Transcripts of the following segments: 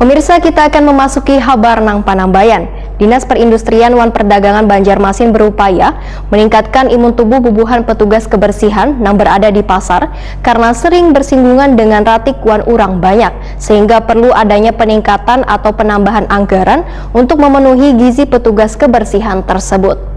Pemirsa, kita akan memasuki kabar nang Panambayan. Dinas Perindustrian wan Perdagangan Banjarmasin berupaya meningkatkan imun tubuh bubuhan petugas kebersihan yang berada di pasar karena sering bersinggungan dengan ratik wan urang banyak, sehingga perlu adanya peningkatan atau penambahan anggaran untuk memenuhi gizi petugas kebersihan tersebut.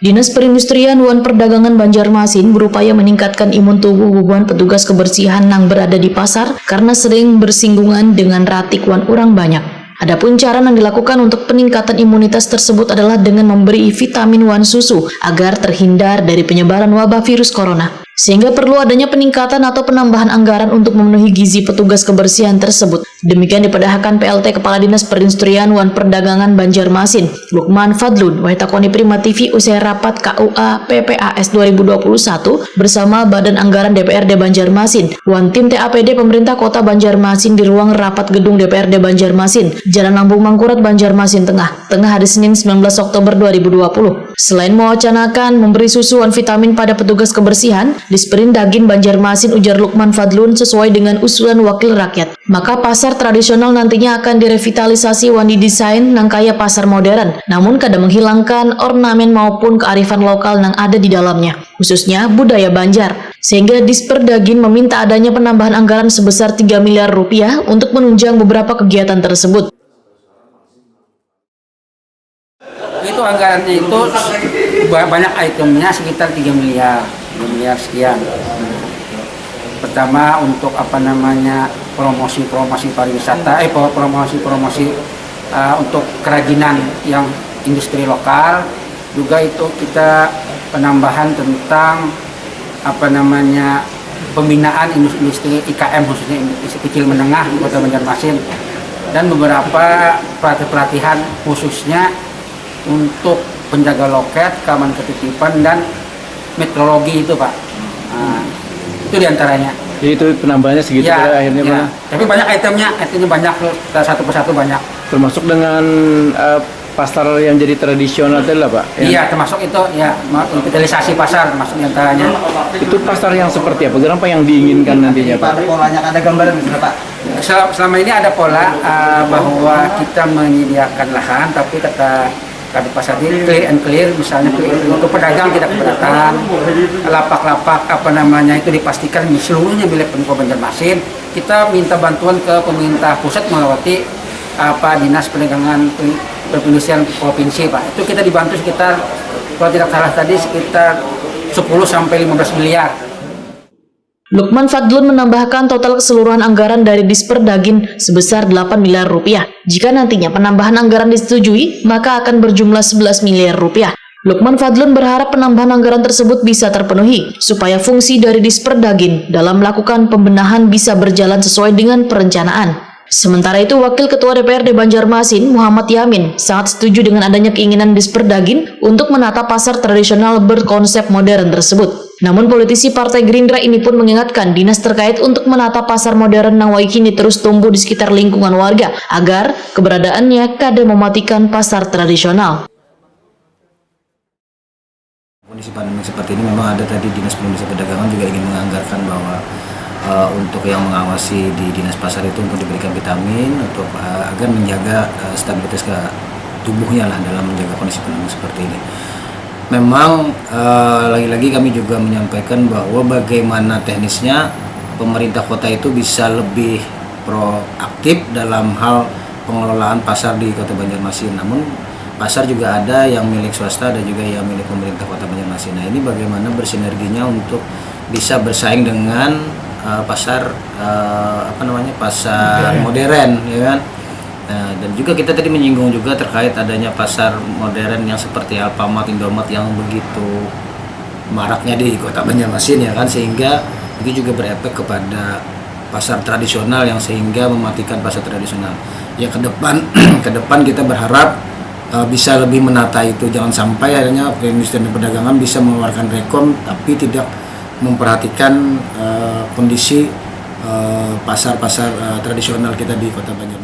Dinas Perindustrian wan Perdagangan Banjarmasin berupaya meningkatkan imun tubuh bubuhan petugas kebersihan yang berada di pasar karena sering bersinggungan dengan ratik wan urang banyak. Adapun cara yang dilakukan untuk peningkatan imunitas tersebut adalah dengan memberi vitamin wan susu agar terhindar dari penyebaran wabah virus corona. Sehingga perlu adanya peningkatan atau penambahan anggaran untuk memenuhi gizi petugas kebersihan tersebut. Demikian dipadahkan PLT Kepala Dinas Perindustrian wan Perdagangan Banjarmasin, Lukman Fadlun, Waitakoni Prima TV usai rapat KUA PPAS 2021 bersama Badan Anggaran DPRD Banjarmasin, wan tim TAPD Pemerintah Kota Banjarmasin di ruang rapat gedung DPRD Banjarmasin, Jalan Lambung Mangkurat, Banjarmasin Tengah hari Senin 19 Oktober 2020. Selain mewacanakan memberi susu wan vitamin pada petugas kebersihan, Disperindakin Banjarmasin, ujar Lukman Fadlun, sesuai dengan usulan wakil rakyat, maka pasar tradisional nantinya akan direvitalisasi wan didesain nang kaya pasar modern, namun kada menghilangkan ornamen maupun kearifan lokal yang ada di dalamnya, khususnya budaya Banjar. Sehingga Disperdagin meminta adanya penambahan anggaran sebesar 3 miliar rupiah untuk menunjang beberapa kegiatan tersebut. Itu anggarannya itu banyak itemnya, sekitar 3 miliar sekian. Pertama untuk promosi pariwisata, promosi untuk kerajinan yang industri lokal. Juga itu kita penambahan tentang pembinaan industri IKM, khususnya industri kecil menengah di Kota Banjarmasin, dan beberapa pelatihan khususnya untuk penjaga loket, keamanan ketitipan, dan metrologi itu, Pak. Nah, itu diantaranya. Jadi itu penambahannya segitu ya, akhirnya, ya. Pak? Tapi banyak itemnya banyak, satu persatu banyak. Termasuk dengan pasar yang jadi tradisional tadi lah, Pak? Iya, termasuk itu ya, revitalisasi pasar termasuk diantaranya. Itu pasar yang seperti apa? Kenapa yang diinginkan nantinya, Pak? Polanya ada gambaran, Pak. Selama ini ada pola bahwa kita menyediakan lahan, tapi kata pasar ini clear and clear, misalnya untuk pedagang tidak keberatan, lapak-lapak itu dipastikan seluruhnya milik Pemkot Banjarmasin. Kita minta bantuan ke pemerintah pusat melalui Dinas Perdagangan Perindustrian Provinsi, Pak. Itu kita dibantu sekitar, kalau tidak salah tadi, sekitar 10-15 miliar. Lukman Fadlun menambahkan total keseluruhan anggaran dari Disperdagin sebesar 8 miliar rupiah. Jika nantinya penambahan anggaran disetujui, maka akan berjumlah 11 miliar rupiah. Lukman Fadlun berharap penambahan anggaran tersebut bisa terpenuhi, supaya fungsi dari Disperdagin dalam melakukan pembenahan bisa berjalan sesuai dengan perencanaan. Sementara itu, Wakil Ketua DPRD Banjarmasin, Muhammad Yamin, sangat setuju dengan adanya keinginan Disperdagin untuk menata pasar tradisional berkonsep modern tersebut. Namun politisi Partai Gerindra ini pun mengingatkan dinas terkait untuk menata pasar modern yang kini terus tumbuh di sekitar lingkungan warga, agar keberadaannya kada mematikan pasar tradisional. Kondisi pandemi seperti ini memang ada tadi Dinas Perindustrian Perdagangan juga ingin menganggarkan bahwa untuk yang mengawasi di dinas pasar itu untuk diberikan vitamin untuk agar menjaga stabilitas tubuhnya lah dalam menjaga kondisi pandemi seperti ini. Memang lagi-lagi kami juga menyampaikan bahwa bagaimana teknisnya pemerintah kota itu bisa lebih proaktif dalam hal pengelolaan pasar di Kota Banjarmasin. Namun pasar juga ada yang milik swasta dan juga yang milik pemerintah Kota Banjarmasin. Nah, ini bagaimana bersinerginya untuk bisa bersaing dengan pasar pasar modern, ya kan? Nah, dan juga kita tadi menyinggung juga terkait adanya pasar modern yang seperti Alfamart, Indomart yang begitu maraknya di Kota Banjarmasin, ya kan, sehingga itu juga berefek kepada pasar tradisional yang sehingga mematikan pasar tradisional. Ya, ke depan kita berharap bisa lebih menata itu, jangan sampai adanya Perindustrian dan Perdagangan bisa mengeluarkan rekom tapi tidak memperhatikan kondisi pasar-pasar tradisional kita di Kota Banjarmasin.